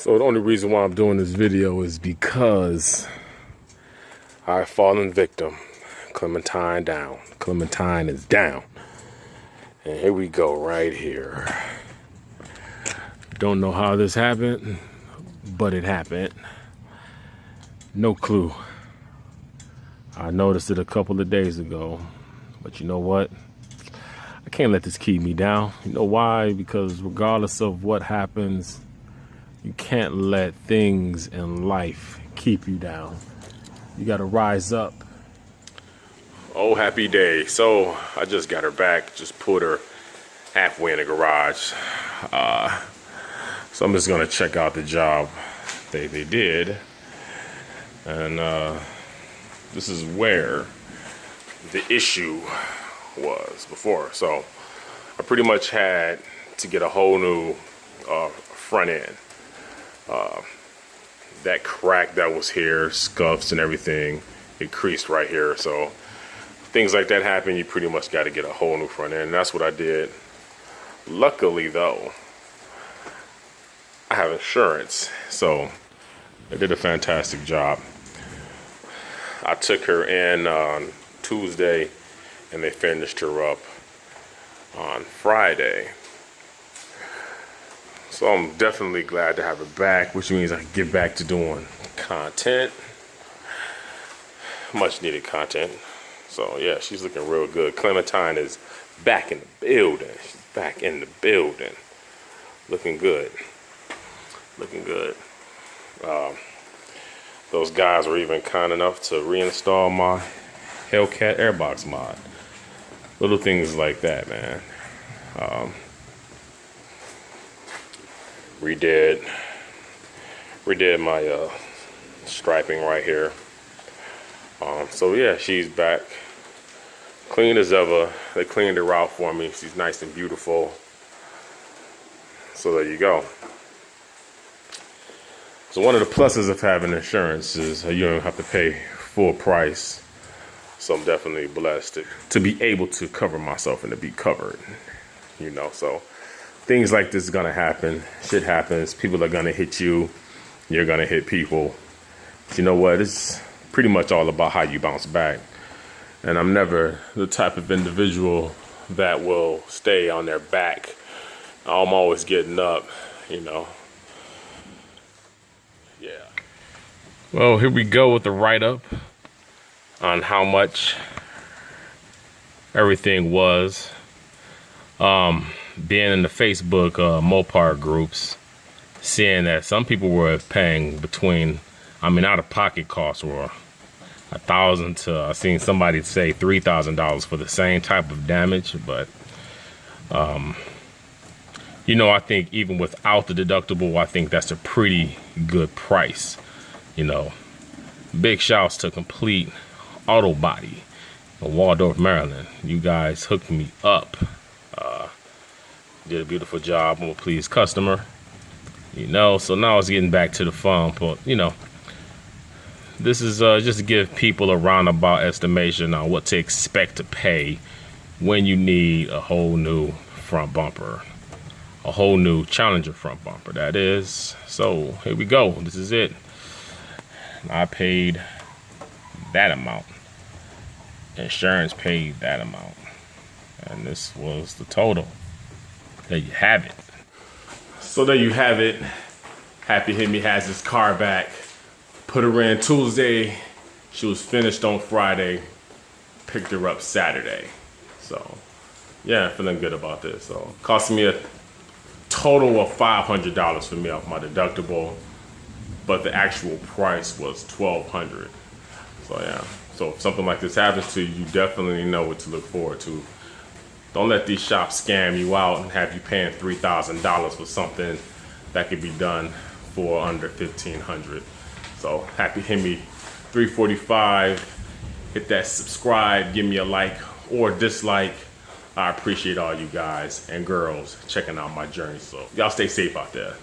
So the only reason why I'm doing this video is because I've fallen victim. Clementine down. Clementine is down. And here we go right here. Don't know how this happened, but it happened. No clue. I noticed it a couple of days ago, but you know what? I can't let this keep me down. You know why? Because regardless of what happens, you can't let things in life keep you down. You gotta rise up. Oh, happy day. So I just got her back, just put her halfway in the garage. So I'm just gonna check out the job they did. And this is where the issue was before. So I pretty much had to get a whole new front end. That crack that was here, scuffs and everything, it creased right here. So things like that happen, you pretty much got to get a whole new front end. And that's what I did. Luckily though, I have insurance, so they did a fantastic job. I took her in on Tuesday and they finished her up on Friday. So I'm definitely glad to have her back, which means I can get back to doing content. Much needed content. So yeah, she's looking real good. Clementine is back in the building. She's back in the building. Looking good. Looking good. Those guys were even kind enough to reinstall my Hellcat Airbox mod. Little things like that, man. Redid my striping right here. So yeah, she's back, clean as ever. They cleaned her out for me. She's nice and beautiful. So there you go. So one of the pluses of having insurance is you don't have to pay full price. So I'm definitely blessed to be able to cover myself and to be covered, you know. So things like this is gonna happen. Shit happens. People are gonna hit you. You're gonna hit people. But you know what? It's pretty much all about how you bounce back. And I'm never the type of individual that will stay on their back. I'm always getting up, you know. Yeah. Well, here we go with the write-up on how much everything was. Being in the Facebook Mopar groups, seeing that some people were paying between, out-of-pocket costs were $1,000 to, I seen somebody say $3,000 for the same type of damage. But you know, I think even without the deductible, I think that's a pretty good price. You know, big shouts to Complete Auto Body in Waldorf, Maryland. You guys hooked me up. Did a beautiful job. I'm a pleased customer. You know, so now it's getting back to the fun. But, you know, this is just to give people a roundabout estimation on what to expect to pay when you need a whole new front bumper. A whole new Challenger front bumper, that is. So here we go. This is it. I paid that amount. Insurance paid that amount. And this was the total. There you have it. So there you have it. Happy Hemi has his car back. Put her in Tuesday. She was finished on Friday. Picked her up Saturday. So yeah, feeling good about this. So cost me a total of $500 for me off my deductible, but the actual price was $1,200. So yeah, so if something like this happens to you, you definitely know what to look forward to. Don't let these shops scam you out and have you paying $3,000 for something that could be done for under $1,500. So Happy Hemi 345. Hit that subscribe, give me a like or dislike. I appreciate all you guys and girls checking out my journey. So y'all stay safe out there.